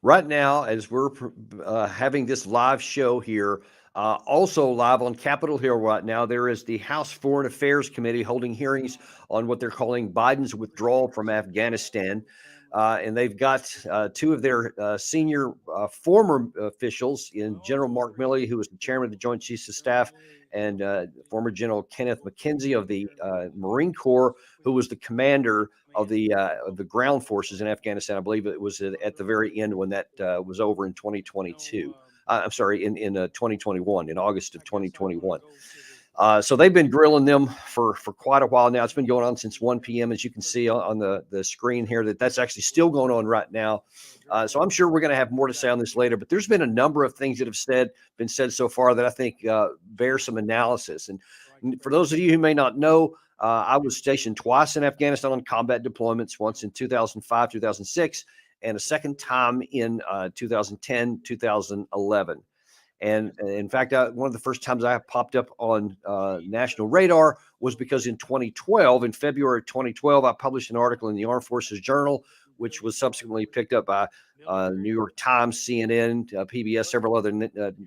Right now, as we're having this live show here, also live on Capitol Hill right now, there is the House Foreign Affairs Committee holding hearings on what they're calling Biden's withdrawal from Afghanistan. And they've got two of their senior former officials in General Mark Milley, who was the chairman of the Joint Chiefs of Staff, and former General Kenneth McKenzie of the Marine Corps, who was the commander of the ground forces in Afghanistan. I believe it was at the very end when that was over in 2022. I'm sorry, in 2021, in August of 2021. So they've been grilling them for quite a while now. It's been going on since 1 p.m. As you can see on the screen here, that's actually still going on right now. So I'm sure we're going to have more to say on this later. But there's been a number of things that have been said so far that I think bear some analysis. And for those of you who may not know, I was stationed twice in Afghanistan on combat deployments, once in 2005, 2006, and a second time in 2010, 2011. And in fact, one of the first times I popped up on national radar was because in 2012, in February 2012, I published an article in the Armed Forces Journal, which was subsequently picked up by New York Times, CNN, PBS, several other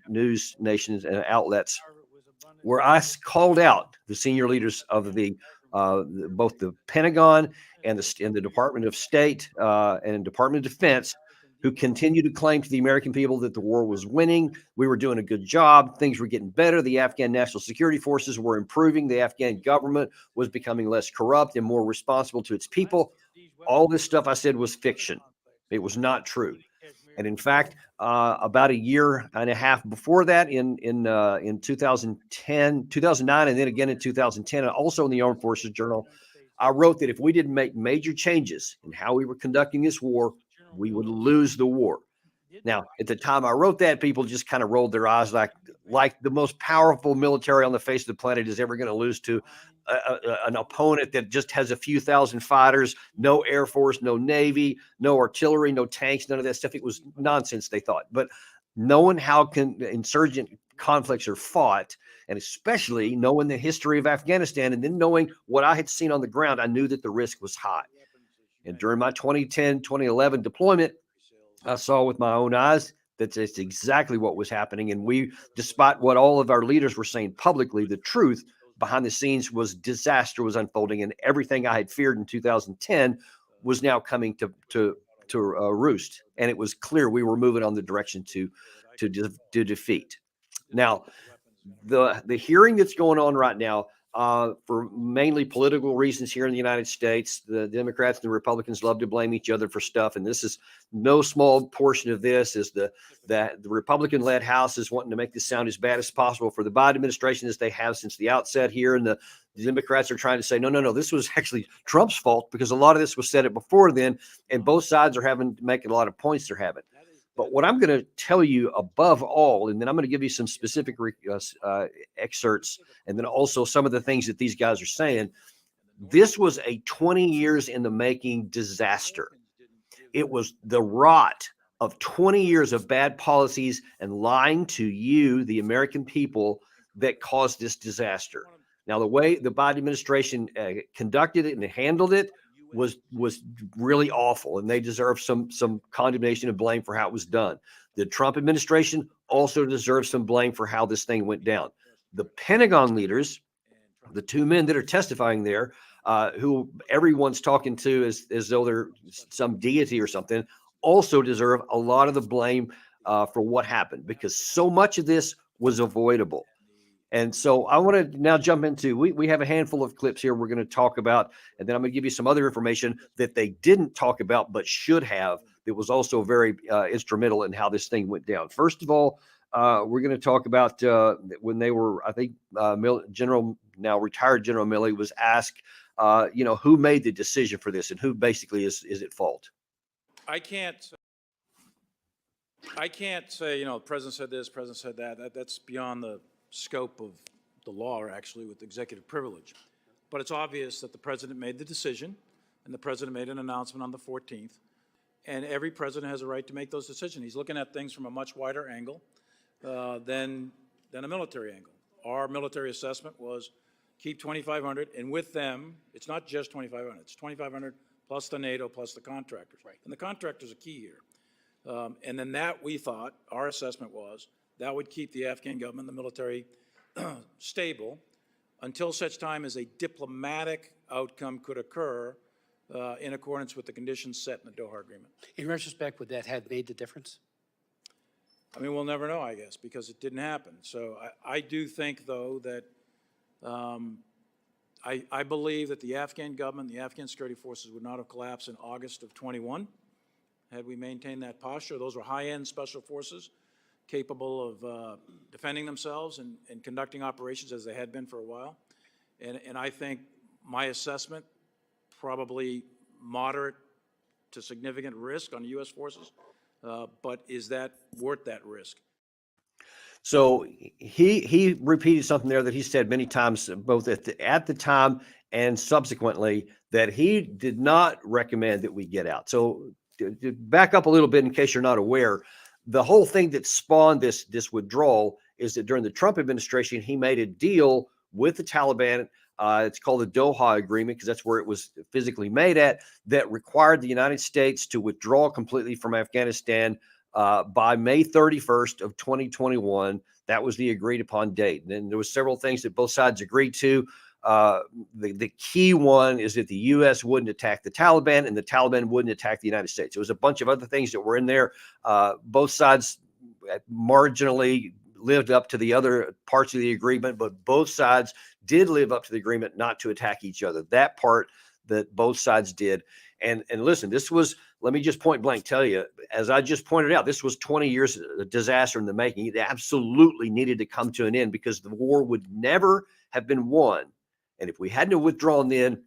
news nations and outlets, where I called out the senior leaders of both the Pentagon and the Department of State and Department of Defense, who continue to claim to the American people that the war was winning. We were doing a good job. Things were getting better. The Afghan National Security Forces were improving. The Afghan government was becoming less corrupt and more responsible to its people. All this stuff I said was fiction. It was not true. And in fact, about a year and a half before that, in 2010, 2009, and then again in 2010, and also in the Armed Forces Journal, I wrote that if we didn't make major changes in how we were conducting this war, we would lose the war. Now, at the time I wrote that, people just kind of rolled their eyes like the most powerful military on the face of the planet is ever going to lose to an opponent that just has a few thousand fighters, no Air Force, no Navy, no artillery, no tanks, none of that stuff. It was nonsense, they thought. But knowing how insurgent conflicts are fought, and especially knowing the history of Afghanistan, and then knowing what I had seen on the ground, I knew that the risk was high. And during my 2010, 2011 deployment, I saw with my own eyes that that's exactly what was happening. And we, despite what all of our leaders were saying publicly, the truth behind the scenes was disaster was unfolding, and everything I had feared in 2010 was now coming to roost. And it was clear we were moving on the direction to defeat. Now, the hearing that's going on right now, for mainly political reasons here in the United States, the Democrats and the Republicans love to blame each other for stuff, and this is no small portion of this. Is that the Republican-led House is wanting to make this sound as bad as possible for the Biden administration as they have since the outset here, and the Democrats are trying to say no, this was actually Trump's fault because a lot of this was said before then, and both sides are having to make a lot of points they're having. But what I'm going to tell you above all, and then I'm going to give you some specific excerpts, and then also some of the things that these guys are saying. This was a 20 years in the making disaster. It was the rot of 20 years of bad policies and lying to you, the American people, that caused this disaster. Now, the way the Biden administration conducted it and handled it was really awful, and they deserve some condemnation and blame for how it was done. The Trump administration also deserves some blame for how this thing went down. The Pentagon leaders, the two men that are testifying there, who everyone's talking to as though they're some deity or something, also deserve a lot of the blame for what happened, because so much of this was avoidable. And so I want to now jump into, we have a handful of clips here we're going to talk about, and then I'm going to give you some other information that they didn't talk about but should have, that was also very instrumental in how this thing went down. First of all, we're going to talk about when they were, I think, now retired General Milley was asked, who made the decision for this and who basically is at fault. I can't say, the president said this, president said that. That's beyond the scope of the law, actually, with executive privilege. But it's obvious that the president made the decision, and the president made an announcement on the 14th, and every president has a right to make those decisions. He's looking at things from a much wider angle than a military angle. Our military assessment was keep 2,500, and with them, it's not just 2,500, it's 2,500 plus the NATO plus the contractors. Right. And the contractors are key here. And then that, we thought, our assessment was, that would keep the Afghan government, the military, stable until such time as a diplomatic outcome could occur in accordance with the conditions set in the Doha Agreement. In retrospect, would that have made the difference? I mean, we'll never know, I guess, because it didn't happen. So I do think, though, that I believe that the Afghan government, the Afghan security forces would not have collapsed in August of 21 had we maintained that posture. Those were high-end special forces capable of defending themselves and conducting operations as they had been for a while. And I think my assessment, probably moderate to significant risk on U.S. forces, but is that worth that risk? So he repeated something there that he said many times, both at the time and subsequently, that he did not recommend that we get out. So to back up a little bit, in case you're not aware, the whole thing that spawned this withdrawal is that during the Trump administration, he made a deal with the Taliban. It's called the Doha Agreement because that's where it was physically made at, that required the United States to withdraw completely from Afghanistan by May 31st of 2021. That was the agreed upon date. And then there was several things that both sides agreed to. The key one is that the U.S. wouldn't attack the Taliban and the Taliban wouldn't attack the United States. There was a bunch of other things that were in there. Both sides marginally lived up to the other parts of the agreement, but both sides did live up to the agreement not to attack each other. That part that both sides did. And listen, this was, let me just point blank tell you, as I just pointed out, this was 20 years of disaster in the making. It absolutely needed to come to an end because the war would never have been won. And if we hadn't withdrawn then,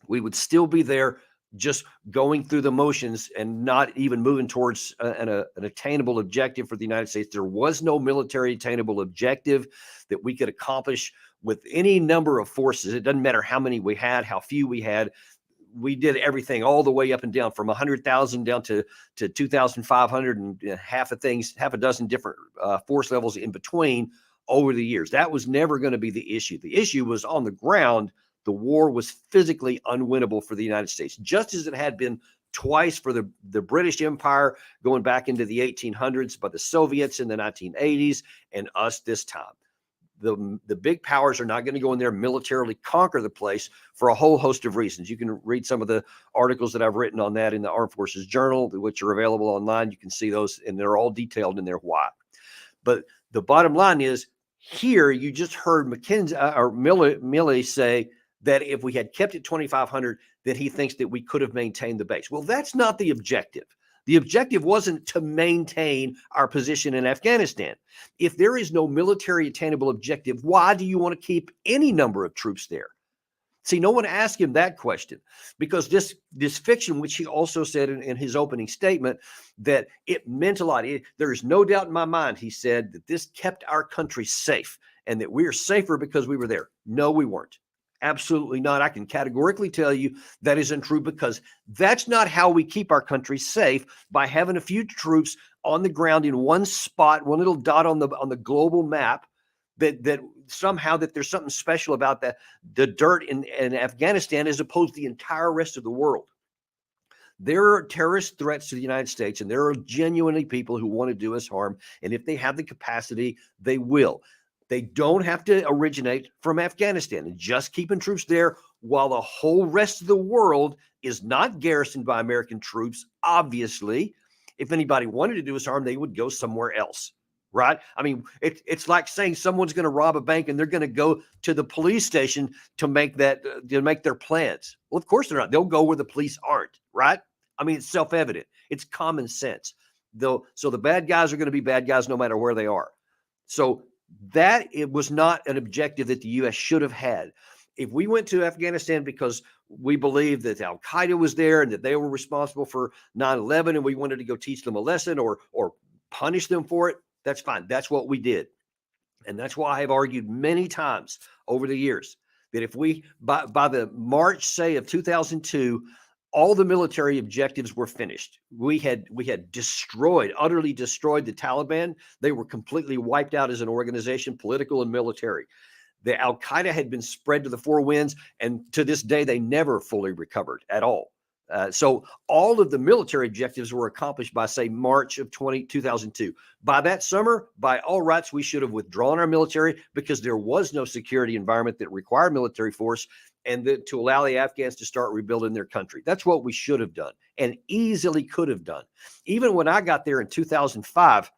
we would still be there just going through the motions and not even moving towards an attainable objective for the United States. There was no military attainable objective that we could accomplish with any number of forces. It doesn't matter how many we had, how few we had. We did everything all the way up and down from 100,000 down to 2,500 and half a dozen different force levels in between over the years. That was never going to be the issue. The issue was on the ground. The war was physically unwinnable for the United States, just as it had been twice for the British Empire going back into the 1800s, by the Soviets in the 1980s, and us this time. The big powers are not going to go in there and militarily conquer the place for a whole host of reasons. You can read some of the articles that I've written on that in the Armed Forces Journal, which are available online. You can see those, and they're all detailed in there why. But the bottom line is, here you just heard Milley say that if we had kept it 2,500, that he thinks that we could have maintained the base. Well, that's not the objective. The objective wasn't to maintain our position in Afghanistan. If there is no military attainable objective, why do you want to keep any number of troops there? See, no one asked him that question, because this fiction, which he also said in his opening statement, that it meant a lot. There is no doubt in my mind, he said, that this kept our country safe and that we are safer because we were there. No, we weren't. Absolutely not. I can categorically tell you that isn't true, because that's not how we keep our country safe, by having a few troops on the ground in one spot, one little dot on the global map, that somehow that there's something special about the dirt in Afghanistan as opposed to the entire rest of the world. There are terrorist threats to the United States, and there are genuinely people who want to do us harm. And if they have the capacity, they will. They don't have to originate from Afghanistan, and just keeping troops there while the whole rest of the world is not garrisoned by American troops. Obviously, if anybody wanted to do us harm, they would go somewhere else, right? I mean, it's like saying someone's going to rob a bank and they're going to go to the police station to make their plans. Well, of course they're not. They'll go where the police aren't, right? I mean, it's self-evident. It's common sense. So the bad guys are going to be bad guys no matter where they are. So that it was not an objective that the U.S. should have had. If we went to Afghanistan because we believed that Al-Qaeda was there and that they were responsible for 9/11, and we wanted to go teach them a lesson or punish them for it, that's fine. That's what we did. And that's why I have argued many times over the years that if we, by the March, say, of 2002, all the military objectives were finished. We had utterly destroyed the Taliban. They were completely wiped out as an organization, political and military. The Al-Qaeda had been spread to the four winds, and to this day, they never fully recovered at all. So all of the military objectives were accomplished by, say, March of 2002. By that summer, by all rights, we should have withdrawn our military because there was no security environment that required military force and to allow the Afghans to start rebuilding their country. That's what we should have done and easily could have done. Even when I got there in 2005,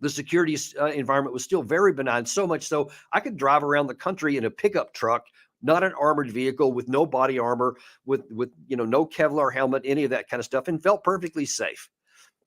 the security environment was still very benign, so much so I could drive around the country in a pickup truck, not an armored vehicle, with no body armor, with no Kevlar helmet, any of that kind of stuff, and felt perfectly safe.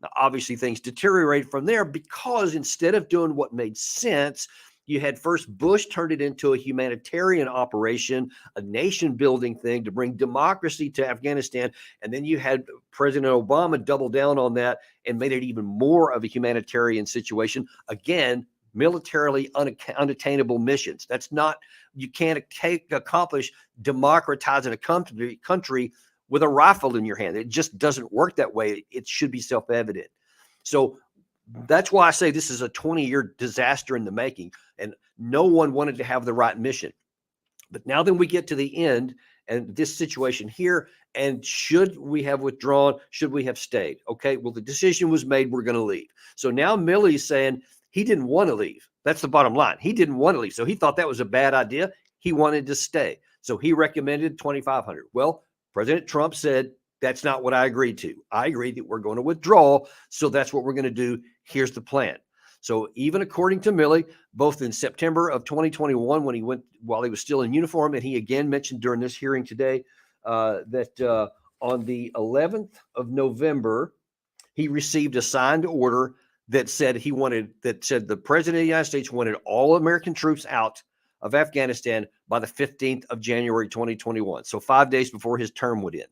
Now, obviously, things deteriorated from there because instead of doing what made sense, you had first Bush turned it into a humanitarian operation, a nation-building thing to bring democracy to Afghanistan, and then you had President Obama double down on that and made it even more of a humanitarian situation. Again, militarily unattainable missions. That's not, you can't accomplish democratizing a country with a rifle in your hand. It just doesn't work that way. It should be self-evident. So that's why I say this is a 20-year disaster in the making, and no one wanted to have the right mission. But now then we get to the end and this situation here, and should we have withdrawn? Should we have stayed? Okay, well, the decision was made. We're going to leave. So now Milley's saying he didn't want to leave. That's the bottom line. He didn't want to leave. So he thought that was a bad idea. He wanted to stay. So he recommended 2,500. Well, President Trump said, that's not what I agreed to. I agreed that we're going to withdraw. So that's what we're going to do. Here's the plan. So even according to Milley, both in September of 2021, when he went while he was still in uniform, and he again mentioned during this hearing today that on the 11th of November, he received a signed order that said the president of the United States wanted all American troops out of Afghanistan by the 15th of January, 2021. So 5 days before his term would end.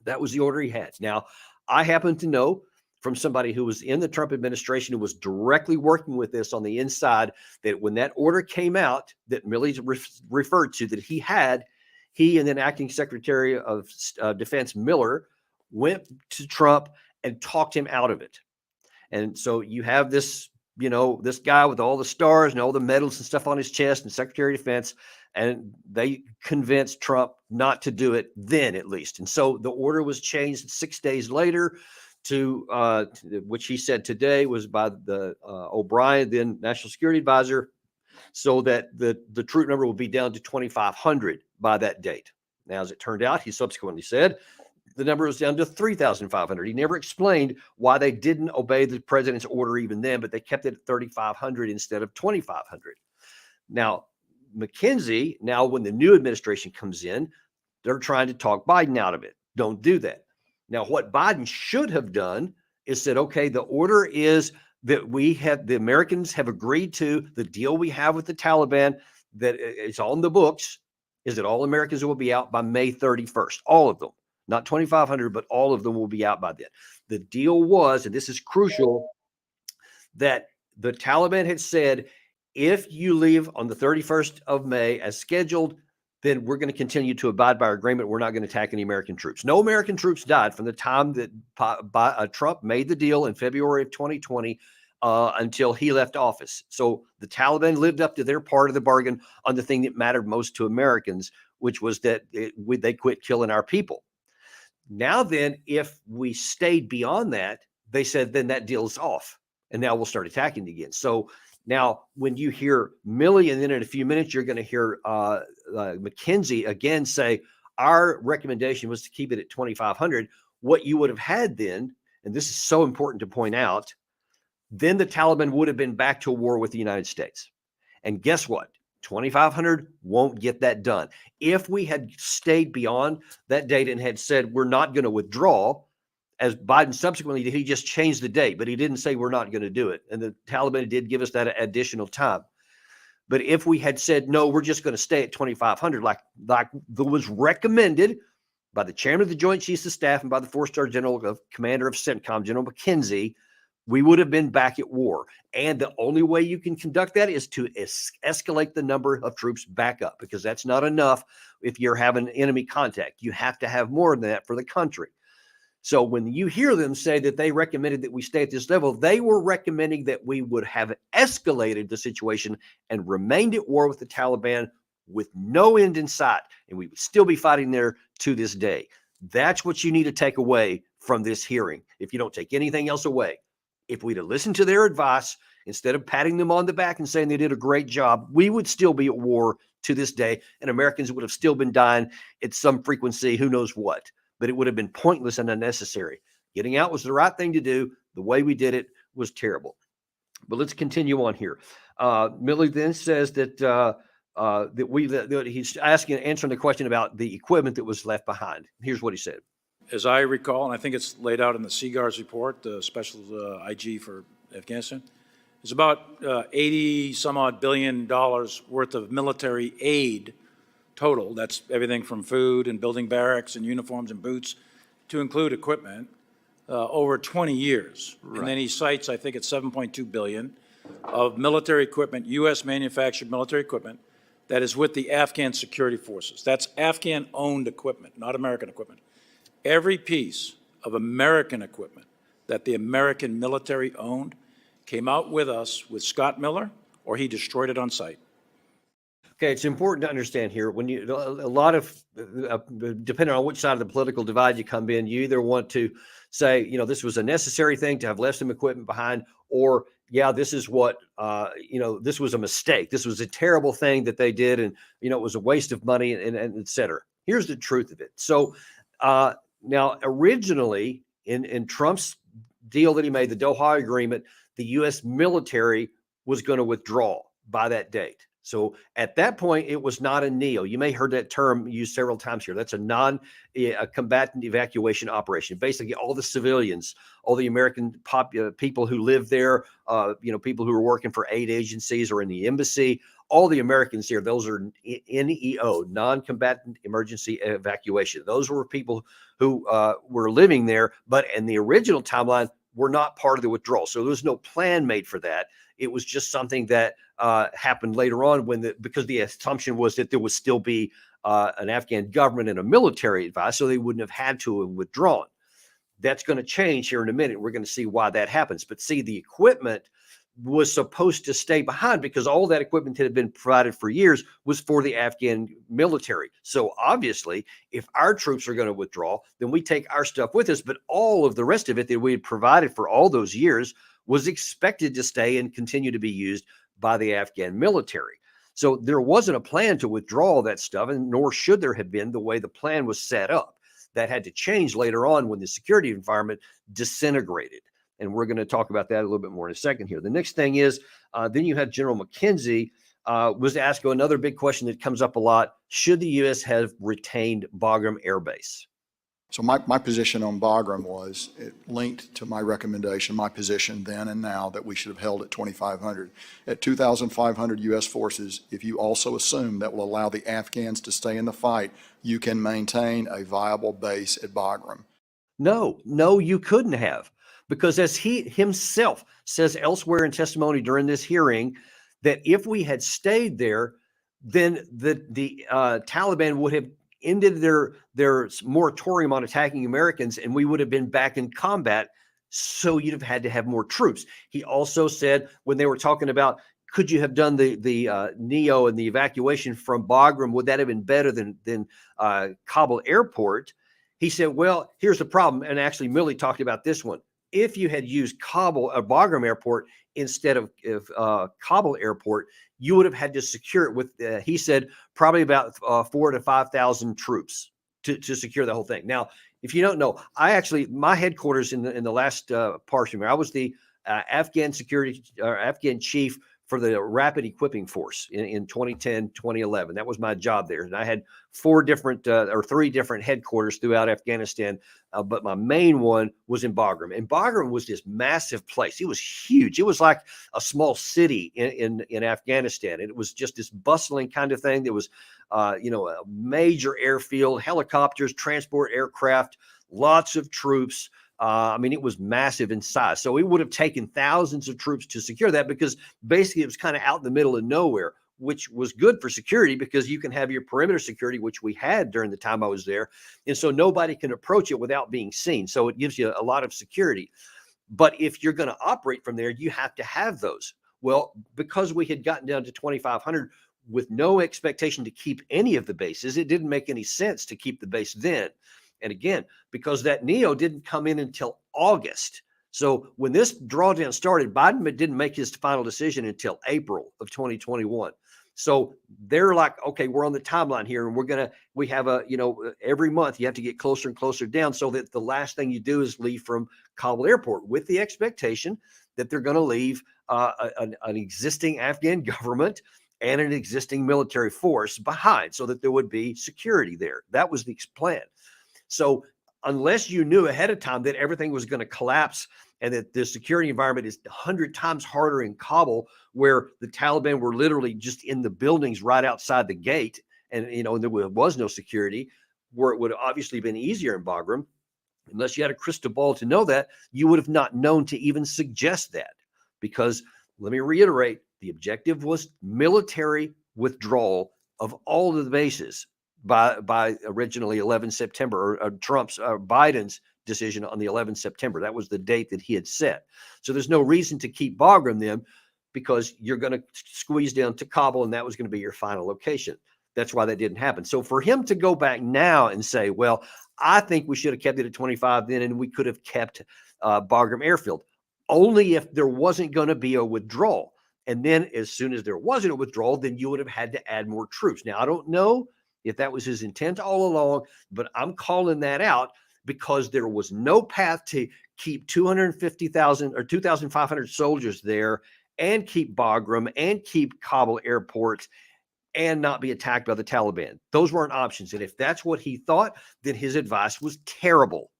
That was the order he had. Now, I happen to know from somebody who was in the Trump administration, who was directly working with this on the inside, that when that order came out that Milley referred to, that he and then Acting Secretary of Defense Miller went to Trump and talked him out of it. And so you have this, this guy with all the stars and all the medals and stuff on his chest and Secretary of Defense, and they convinced Trump not to do it then, at least. And so the order was changed 6 days later to which he said today was by the O'Brien, then National Security Advisor, so that the troop number will be down to 2,500 by that date. Now, as it turned out, he subsequently said the number was down to 3,500. He never explained why they didn't obey the president's order even then, but they kept it at 3,500 instead of 2,500. Now, McKenzie, now when the new administration comes in, they're trying to talk Biden out of it. Don't do that. Now, what Biden should have done is said, okay, the order is that the Americans have agreed to the deal we have with the Taliban, that it's on the books, is that all Americans will be out by May 31st. All of them, not 2,500, but all of them will be out by then. The deal was, and this is crucial, that the Taliban had said, if you leave on the 31st of May as scheduled, then we're going to continue to abide by our agreement. We're not going to attack any American troops. No American troops died from the time that Trump made the deal in February of 2020 until he left office. So the Taliban lived up to their part of the bargain on the thing that mattered most to Americans, which was that they quit killing our people. Now then, if we stayed beyond that, they said, then that deal's off. And now we'll start attacking again. So now, when you hear Milley, and then in a few minutes, you're going to hear McKenzie again say, our recommendation was to keep it at 2,500. What you would have had then, and this is so important to point out, then the Taliban would have been back to war with the United States. And guess what? 2,500 won't get that done. If we had stayed beyond that date and had said, we're not going to withdraw, as Biden subsequently did, he just changed the date, but he didn't say we're not going to do it. And the Taliban did give us that additional time. But if we had said, no, we're just going to stay at 2,500, like was recommended by the chairman of the Joint Chiefs of Staff and by the four-star commander of CENTCOM, General McKenzie, we would have been back at war. And the only way you can conduct that is to escalate the number of troops back up, because that's not enough if you're having enemy contact. You have to have more than that for the country. So when you hear them say that they recommended that we stay at this level, they were recommending that we would have escalated the situation and remained at war with the Taliban with no end in sight. And we would still be fighting there to this day. That's what you need to take away from this hearing. If you don't take anything else away, if we'd have listened to their advice, instead of patting them on the back and saying they did a great job, we would still be at war to this day, and Americans would have still been dying at some frequency, who knows what. But it would have been pointless and unnecessary. Getting out was the right thing to do. The way we did it was terrible. But let's continue on here. Milley then says that that he's answering the question about the equipment that was left behind. Here's what he said. As I recall, and I think it's laid out in the Seaguar's report, the special IG for Afghanistan, it's about 80 some odd billion dollars worth of military aid total. That's everything from food and building barracks and uniforms and boots to include equipment over 20 years. Right. And then he cites, I think it's 7.2 billion of military equipment, U.S. manufactured military equipment that is with the Afghan security forces. That's Afghan owned equipment, not American equipment. Every piece of American equipment that the American military owned came out with us with Scott Miller, or he destroyed it on site. Okay, it's important to understand here, when you, a lot of, depending on which side of the political divide you come in, you either want to say, this was a necessary thing to have left some equipment behind, or, yeah, this is what, this was a mistake. This was a terrible thing that they did, and, it was a waste of money, and et cetera. Here's the truth of it. So now, originally, in Trump's deal that he made, the Doha Agreement, the U.S. military was going to withdraw by that date. So at that point, it was not a NEO. You may have heard that term used several times here. That's a non-combatant evacuation operation. Basically, all the civilians, all the American people who live there, people who are working for aid agencies or in the embassy, all the Americans here, those are NEO, non-combatant emergency evacuation. Those were people who were living there, but in the original timeline, were not part of the withdrawal. So there was no plan made for that. It was just something that happened later on because the assumption was that there would still be an Afghan government and a military advice, so they wouldn't have had to have withdrawn. That's going to change here in a minute. We're going to see why that happens. But see, the equipment was supposed to stay behind because all that equipment that had been provided for years was for the Afghan military. So obviously, if our troops are going to withdraw, then we take our stuff with us. But all of the rest of it that we had provided for all those years was expected to stay and continue to be used by the Afghan military. So there wasn't a plan to withdraw that stuff, and nor should there have been the way the plan was set up. That had to change later on when the security environment disintegrated. And we're going to talk about that a little bit more in a second here. The next thing is, then you have General McKenzie was asked another big question that comes up a lot. Should the U.S. have retained Bagram Air Base? So my position on Bagram was it linked to my recommendation, my position then and now, that we should have held at 2,500. At 2,500 U.S. forces, if you also assume that will allow the Afghans to stay in the fight, you can maintain a viable base at Bagram. No, you couldn't have. Because as he himself says elsewhere in testimony during this hearing, that if we had stayed there, then the Taliban would have ended their moratorium on attacking Americans, and we would have been back in combat. So you'd have had to have more troops. He also said, when they were talking about, could you have done the NEO and the evacuation from Bagram, would that have been better than Kabul airport? He said, well, here's the problem. And actually, Milley talked about this one. If you had used Bagram airport instead of Kabul airport, you would have had to secure it with, he said, probably about 4,000 to 5,000 troops to secure the whole thing. Now, if you don't know, my headquarters in the last portion, I was the Afghan chief for the Rapid Equipping Force in 2010, 2011. That was my job there. And I had 3 different headquarters throughout Afghanistan, but my main one was in Bagram. And Bagram was this massive place. It was huge. It was like a small city in Afghanistan. And it was just this bustling kind of thing. There was, a major airfield, helicopters, transport aircraft, lots of troops. It was massive in size. So it would have taken thousands of troops to secure that, because basically it was kind of out in the middle of nowhere, which was good for security because you can have your perimeter security, which we had during the time I was there. And so nobody can approach it without being seen. So it gives you a lot of security. But if you're going to operate from there, you have to have those. Well, because we had gotten down to 2,500 with no expectation to keep any of the bases, it didn't make any sense to keep the base then. And again, because that NEO didn't come in until August. So when this drawdown started, Biden didn't make his final decision until April of 2021. So they're like, okay, we're on the timeline here, and we have every month you have to get closer and closer down, so that the last thing you do is leave from Kabul airport, with the expectation that they're going to leave an existing Afghan government and an existing military force behind, so that there would be security there. That was the plan. So unless you knew ahead of time that everything was going to collapse and that the security environment is 100 times harder in Kabul, where the Taliban were literally just in the buildings right outside the gate, and there was no security, where it would have obviously been easier in Bagram, unless you had a crystal ball to know that, you would have not known to even suggest that. Because let me reiterate, the objective was military withdrawal of all of the bases by originally 11 September, or Biden's decision on the 11th September. That was the date that he had set. So there's no reason to keep Bagram then, because you're going to squeeze down to Kabul, and that was going to be your final location. That's why that didn't happen. So for him to go back now and say, well, I think we should have kept it at 25 then, and we could have kept Bagram Airfield, only if there wasn't going to be a withdrawal. And then as soon as there wasn't a withdrawal, then you would have had to add more troops. Now, I don't know if that was his intent all along, but I'm calling that out, because there was no path to keep 250,000 or 2,500 soldiers there, and keep Bagram and keep Kabul airports, and not be attacked by the Taliban. Those weren't options. And if that's what he thought, then his advice was terrible,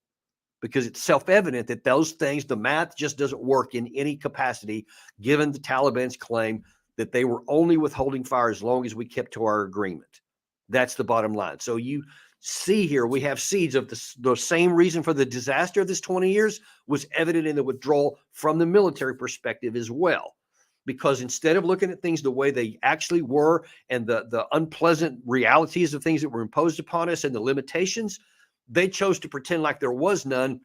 because it's self-evident that those things, the math just doesn't work in any capacity, given the Taliban's claim that they were only withholding fire as long as we kept to our agreement. That's the bottom line. So you see here, we have seeds of the same reason for the disaster of this 20 years was evident in the withdrawal from the military perspective as well. Because instead of looking at things the way they actually were, and the unpleasant realities of things that were imposed upon us and the limitations, they chose to pretend like there was none,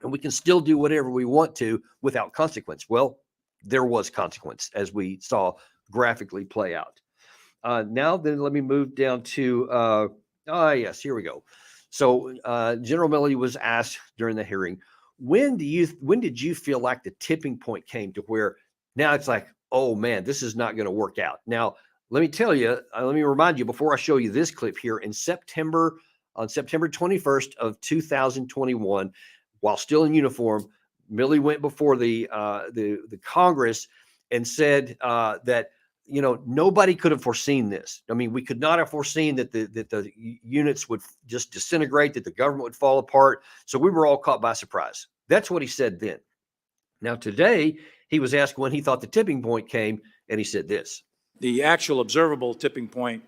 and we can still do whatever we want to without consequence. Well, there was consequence, as we saw graphically play out. Now then, let me move down to, yes, here we go. So General Milley was asked during the hearing, when did you feel like the tipping point came to where now it's like, oh man, this is not going to work out? Now, let me tell you, let me remind you before I show you this clip here, on September 21st of 2021, while still in uniform, Milley went before the Congress and said that, nobody could have foreseen this. I mean, we could not have foreseen that the units would just disintegrate, that the government would fall apart. So we were all caught by surprise. That's what he said then. Now, today, he was asked when he thought the tipping point came, and he said this. The actual observable tipping point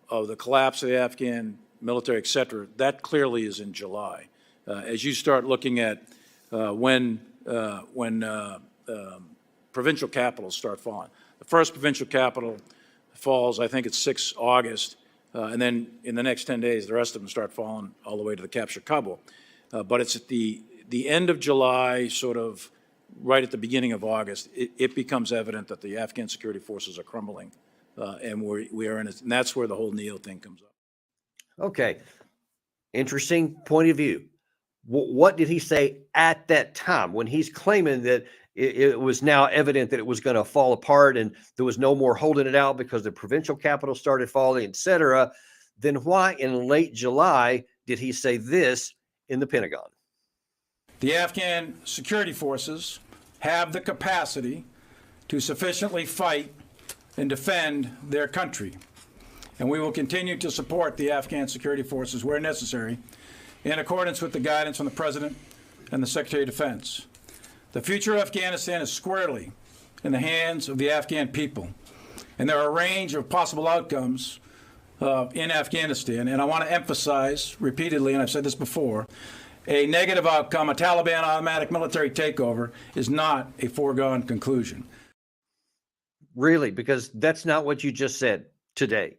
of the collapse of the Afghan military, et cetera, that clearly is in July. As you start looking at when provincial capitals start falling. The first provincial capital falls, I think it's 6 August, and then in the next 10 days, the rest of them start falling all the way to the capture of Kabul. But it's at the end of July, sort of right at the beginning of August, it becomes evident that the Afghan security forces are crumbling, and we are in it, and that's where the whole NEO thing comes up. Okay, interesting point of view. What did he say at that time when he's claiming that it was now evident that it was going to fall apart and there was no more holding it out because the provincial capital started falling, et cetera? Then why in late July did he say this in the Pentagon? The Afghan security forces have the capacity to sufficiently fight and defend their country, and we will continue to support the Afghan security forces where necessary in accordance with the guidance from the President and the Secretary of Defense. The future of Afghanistan is squarely in the hands of the Afghan people, and there are a range of possible outcomes in Afghanistan, and I want to emphasize repeatedly, and I've said this before, a negative outcome, a Taliban automatic military takeover, is not a foregone conclusion. Really? Because that's not what you just said today.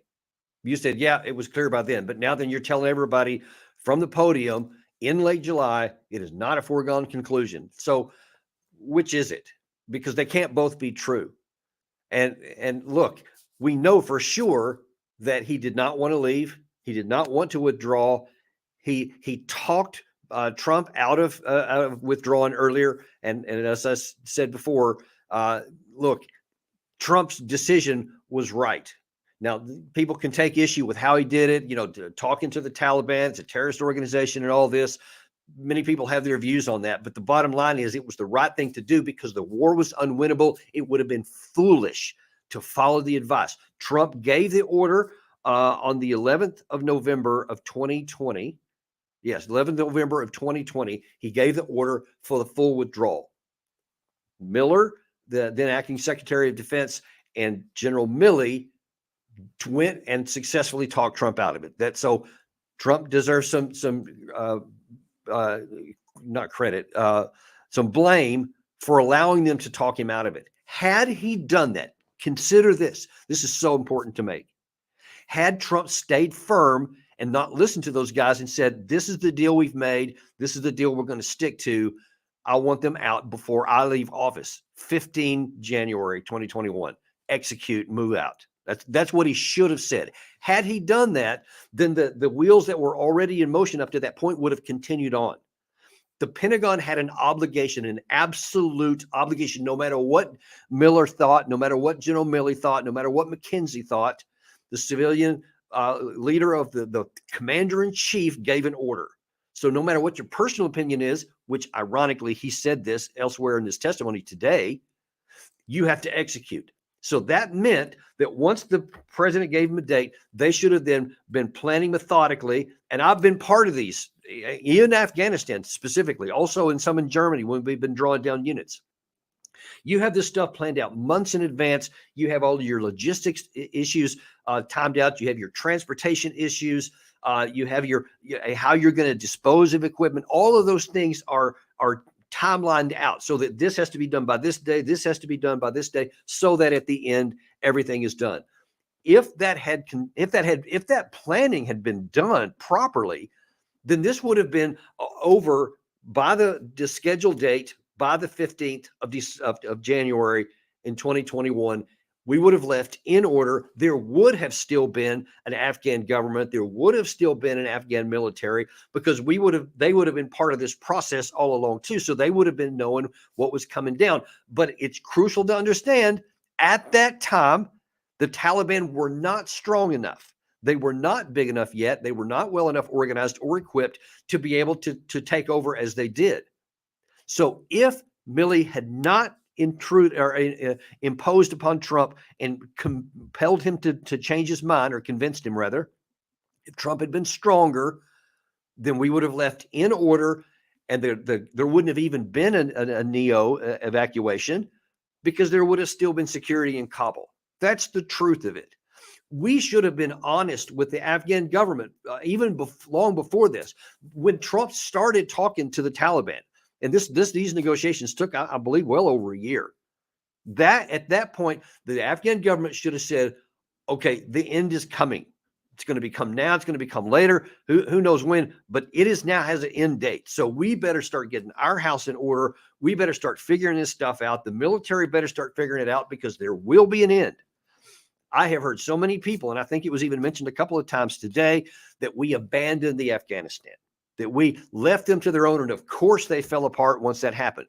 You said, yeah, it was clear by then, but now then you're telling everybody from the podium in late July, it is not a foregone conclusion. So which is it? Because they can't both be true. And look, we know for sure that he did not want to leave. He did not want to withdraw. He talked Trump out of withdrawing earlier, and as I said before, look, Trump's decision was right. Now, people can take issue with how he did it, talking to the Taliban, it's a terrorist organization and all this. Many people have their views on that, but the bottom line is it was the right thing to do because the war was unwinnable. It would have been foolish to follow the advice. Trump gave the order on the 11th of November of 2020. Yes, 11th November of 2020, he gave the order for the full withdrawal. Miller, the then acting Secretary of Defense, and General Milley went and successfully talked Trump out of it. So Trump deserves some not credit, some blame for allowing them to talk him out of it. Had he done that, consider this. This is so important to make. Had Trump stayed firm and not listened to those guys and said, this is the deal we've made, this is the deal we're going to stick to, I want them out before I leave office, 15 January 2021, execute, move out. That's what he should have said. Had he done that, then the wheels that were already in motion up to that point would have continued on. The Pentagon had an obligation, an absolute obligation, no matter what Miller thought, no matter what General Milley thought, no matter what McKenzie thought, the civilian leader of the commander-in-chief gave an order. So no matter what your personal opinion is, which ironically he said this elsewhere in this testimony today, you have to execute. So that meant that once the president gave him a date, they should have then been planning methodically. And I've been part of these in Afghanistan specifically, also in some in Germany when we've been drawing down units. You have this stuff planned out months in advance. You have all your logistics issues timed out. You have your transportation issues. You have your how you're going to dispose of equipment. All of those things are timelined out so that this has to be done by this day. This has to be done by this day, so that at the end everything is done. If that planning had been done properly, then this would have been over by the scheduled date by the 15th of January in 2021. We would have left in order. There would have still been an Afghan government. There would have still been an Afghan military because they would have been part of this process all along too. So they would have been knowing what was coming down. But it's crucial to understand at that time, the Taliban were not strong enough. They were not big enough yet. They were not well enough organized or equipped to be able to take over as they did. So if Milley had not imposed upon Trump and compelled him to change his mind, or convinced him rather, if Trump had been stronger, then we would have left in order, and there wouldn't have even been a neo evacuation because there would have still been security in Kabul. That's the truth of it. We should have been honest with the Afghan government even long before this. When Trump started talking to the Taliban, and these negotiations took, I believe, well over a year. At that point, the Afghan government should have said, okay, the end is coming. It's going to become now. It's going to become later. Who knows when, but it is now has an end date. So we better start getting our house in order. We better start figuring this stuff out. The military better start figuring it out because there will be an end. I have heard so many people, and I think it was even mentioned a couple of times today, that we abandoned the Afghanistan, that we left them to their own. And of course they fell apart once that happened.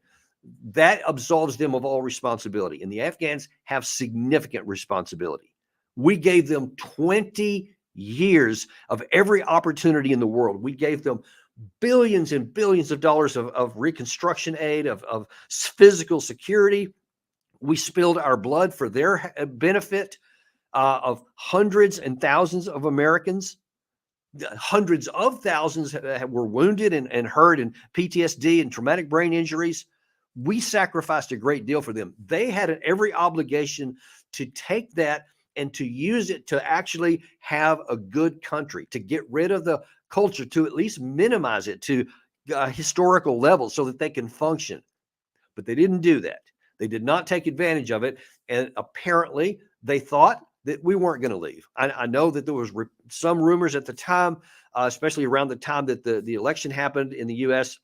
That absolves them of all responsibility. And the Afghans have significant responsibility. We gave them 20 years of every opportunity in the world. We gave them billions and billions of dollars of reconstruction aid, of physical security. We spilled our blood for their benefit, of hundreds and thousands of Americans. Hundreds of thousands were wounded and hurt, and PTSD and traumatic brain injuries. We sacrificed a great deal for them. They had every obligation to take that and to use it to actually have a good country, to get rid of the culture, to at least minimize it to historical levels so that they can function. But they didn't do that. They did not take advantage of it. And apparently they thought that we weren't going to leave. I know that there was some rumors at the time, especially around the time that the election happened in the U.S.,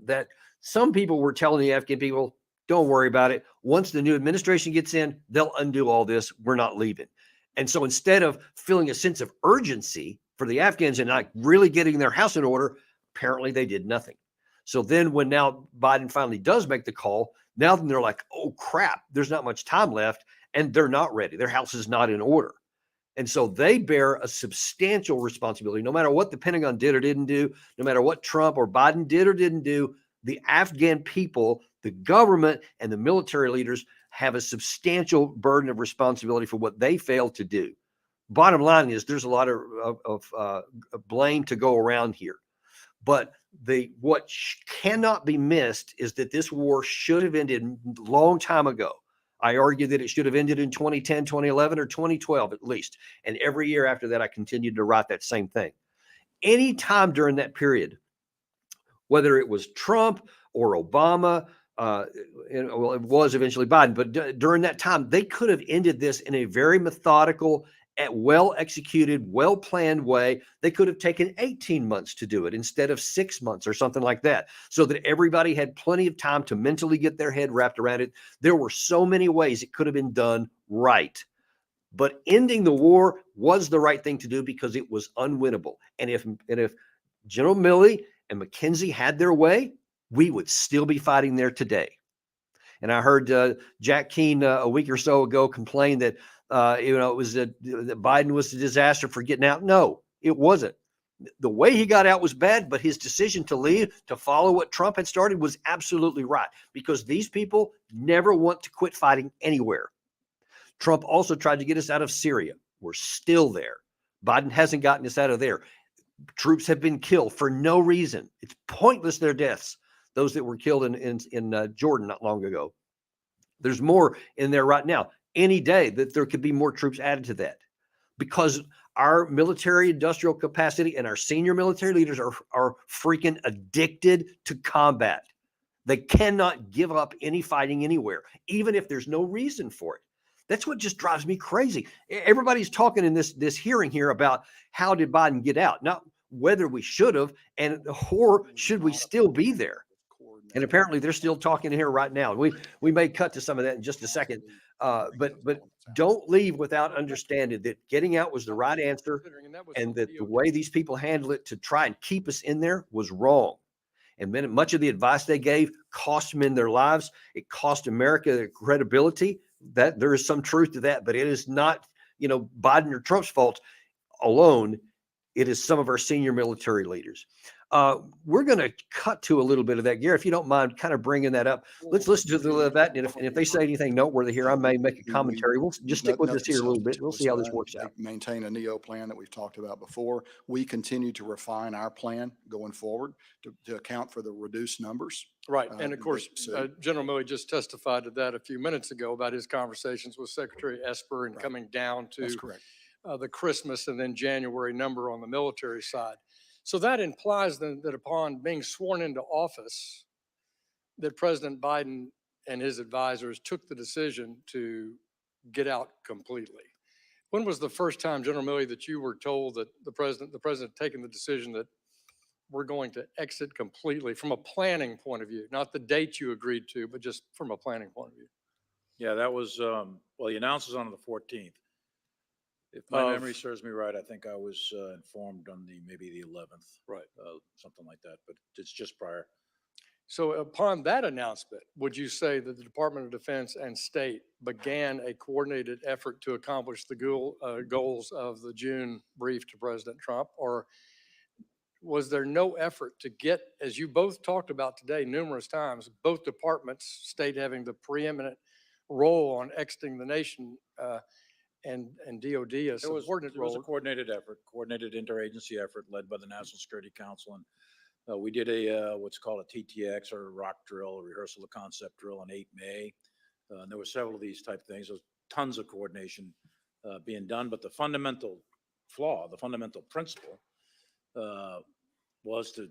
that some people were telling the Afghan people, don't worry about it. Once the new administration gets in, they'll undo all this. We're not leaving. And so instead of feeling a sense of urgency for the Afghans and like really getting their house in order, apparently they did nothing. So then when now Biden finally does make the call, now then they're like, oh crap, there's not much time left, and they're not ready. Their house is not in order. And so they bear a substantial responsibility, no matter what the Pentagon did or didn't do, no matter what Trump or Biden did or didn't do. The Afghan people, the government, and the military leaders have a substantial burden of responsibility for what they failed to do. Bottom line is there's a lot of blame to go around here. But what cannot be missed is that this war should have ended a long time ago. I argue that it should have ended in 2010, 2011, or 2012 at least. And every year after that, I continued to write that same thing. Any time during that period, whether it was Trump or Obama, well, it was eventually Biden, but during that time, they could have ended this in a very methodical, well-executed, well-planned way. They could have taken 18 months to do it instead of 6 months or something like that, so that everybody had plenty of time to mentally get their head wrapped around it. There were so many ways it could have been done right. But ending the war was the right thing to do because it was unwinnable. And if General Milley and McKenzie had their way, we would still be fighting there today. And I heard Jack Keane a week or so ago complain that it was that Biden was a disaster for getting out. No, it wasn't. The way he got out was bad, but his decision to leave, to follow what Trump had started, was absolutely right, because these people never want to quit fighting anywhere. Trump also tried to get us out of Syria. We're still there. Biden hasn't gotten us out of there. Troops have been killed for no reason. It's pointless, their deaths. Those that were killed in Jordan not long ago. There's more in there right now. Any day that there could be more troops added to that, because our military industrial capacity and our senior military leaders are freaking addicted to combat. They cannot give up any fighting anywhere, even if there's no reason for it. That's what just drives me crazy. Everybody's talking in this hearing here about how did Biden get out, not whether we should have, and or should we still be there. And apparently they're still talking here right now. We may cut to some of that in just a second. But don't leave without understanding that getting out was the right answer, and that the way these people handled it to try and keep us in there was wrong. And then much of the advice they gave cost men their lives. It cost America their credibility. That there is some truth to that, but it is not, Biden or Trump's fault alone. It is some of our senior military leaders. We're going to cut to a little bit of that, Gary, if you don't mind kind of bringing that up. Let's listen to that. And if they say anything noteworthy here, I may make a commentary. We'll just stick with this here a little bit. We'll see how this works out. Maintain a NEO plan that we've talked about before. We continue to refine our plan going forward to account for the reduced numbers. Right. And of course, General Milley just testified to that a few minutes ago about his conversations with Secretary Esper and coming down to That's correct. The Christmas and then January number on the military side. So that implies then that upon being sworn into office, that President Biden and his advisors took the decision to get out completely. When was the first time, General Milley, that you were told that the president taking the decision that we're going to exit completely from a planning point of view, not the date you agreed to, but just from a planning point of view? Yeah, that was, well, he announced it on the 14th. If my memory serves me right, I think I was informed on maybe the 11th. Right. Something like that, but it's just prior. So upon that announcement, would you say that the Department of Defense and State began a coordinated effort to accomplish the goals of the June brief to President Trump? Or was there no effort to get, as you both talked about today numerous times, both departments, State having the preeminent role on exiting the nation, and DOD a subordinate role? It was a coordinated effort, coordinated interagency effort led by the National Security Council. And we did what's called a TTX, or a rock drill, a rehearsal of concept drill on 8 May. And there were several of these type things. There was tons of coordination being done. But the fundamental flaw, the fundamental principle was the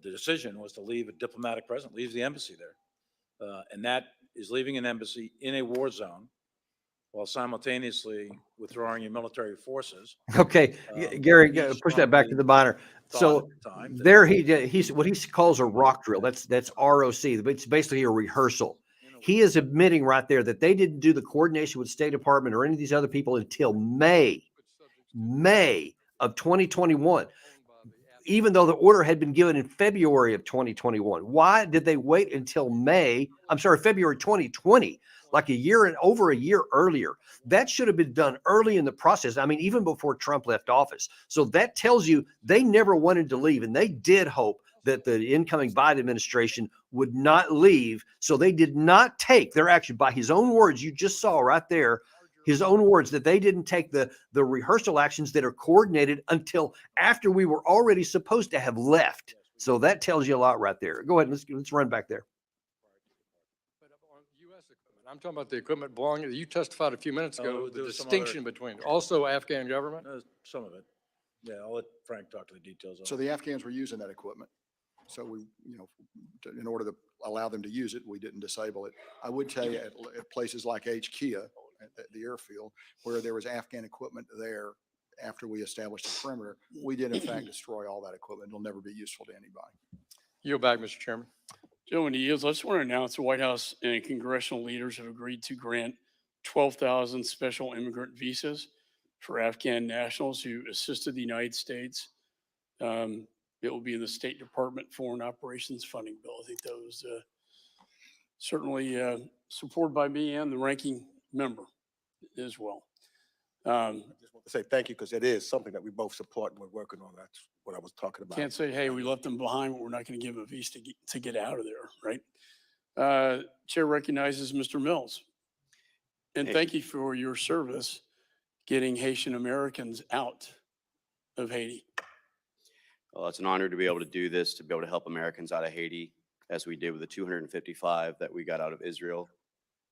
decision was to leave a diplomatic presence, leave the embassy there. And that is leaving an embassy in a war zone while simultaneously withdrawing your military forces. Okay, Gary, push that back to the minor. So there he's what he calls a rock drill. That's ROC. It's basically a rehearsal. He is admitting right there that they didn't do the coordination with State Department or any of these other people until May of 2021, even though the order had been given in February of 2021. Why did they wait until February 2020, like over a year earlier? That should have been done early in the process. I mean, even before Trump left office. So that tells you they never wanted to leave, and they did hope that the incoming Biden administration would not leave. So they did not take their action. By his own words, you just saw right there, his own words, that they didn't take the rehearsal actions that are coordinated until after we were already supposed to have left. So that tells you a lot right there. Go ahead. Let's run back there. But on U.S. equipment, I'm talking about the equipment belonging, you testified a few minutes ago, there the was some distinction between, also Afghan government? Some of it. Yeah, I'll let Frank talk to the details. So the Afghans were using that equipment. So we, in order to allow them to use it, we didn't disable it. I would tell you at places like Kia at the airfield, where there was Afghan equipment there after we established the perimeter, we did in fact destroy all that equipment. It'll never be useful to anybody. Yield back, Mr. Chairman. Gentlemen, to yield, I just want to announce the White House and congressional leaders have agreed to grant 12,000 special immigrant visas for Afghan nationals who assisted the United States. It will be in the State Department Foreign Operations Funding Bill. I think that was certainly supported by me and the ranking member as well. I just want to say thank you, because it is something that we both support and we're working on. That's what I was talking about. Can't say, hey, we left them behind, but we're not going to give them a visa to get out of there, right? Chair recognizes Mr. Mills. And thank you for your service getting Haitian Americans out of Haiti. Well, it's an honor to be able to do this, to be able to help Americans out of Haiti, as we did with the 255 that we got out of Israel,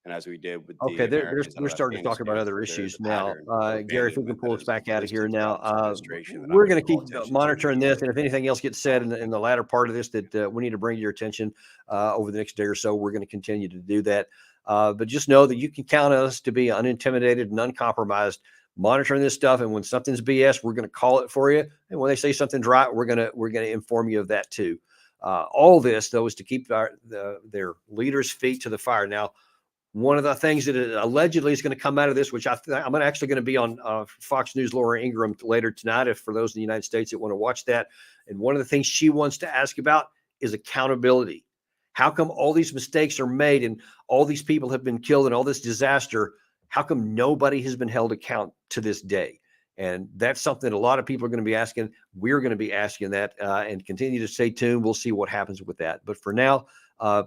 and as we did with the Americans out We're of starting to talk about Afghanistan. other There's issues a now. pattern of Gary, if we can abandonment pull that us is back out of here listed now. throughout this administration that I We're would going to call keep attention to. monitoring this, and if anything else gets said in the latter part of this that we need to bring to your attention over the next day or so, we're going to continue to do that. But just know that you can count on us to be unintimidated and uncompromised, monitoring this stuff. And when something's BS, we're going to call it for you. And when they say something's right, we're going to inform you of that too. All this, though, is to keep their leaders' feet to the fire. Now, one of the things that allegedly is going to come out of this, which I'm actually going to be on Fox News' Laura Ingraham later tonight, if for those in the United States that want to watch that. And one of the things she wants to ask about is accountability. How come all these mistakes are made and all these people have been killed and all this disaster? How come nobody has been held account to this day? And that's something a lot of people are going to be asking. We're going to be asking that and continue to stay tuned. We'll see what happens with that. But for now,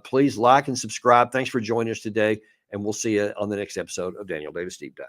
please like and subscribe. Thanks for joining us today. And we'll see you on the next episode of Daniel Davis Deep Dive.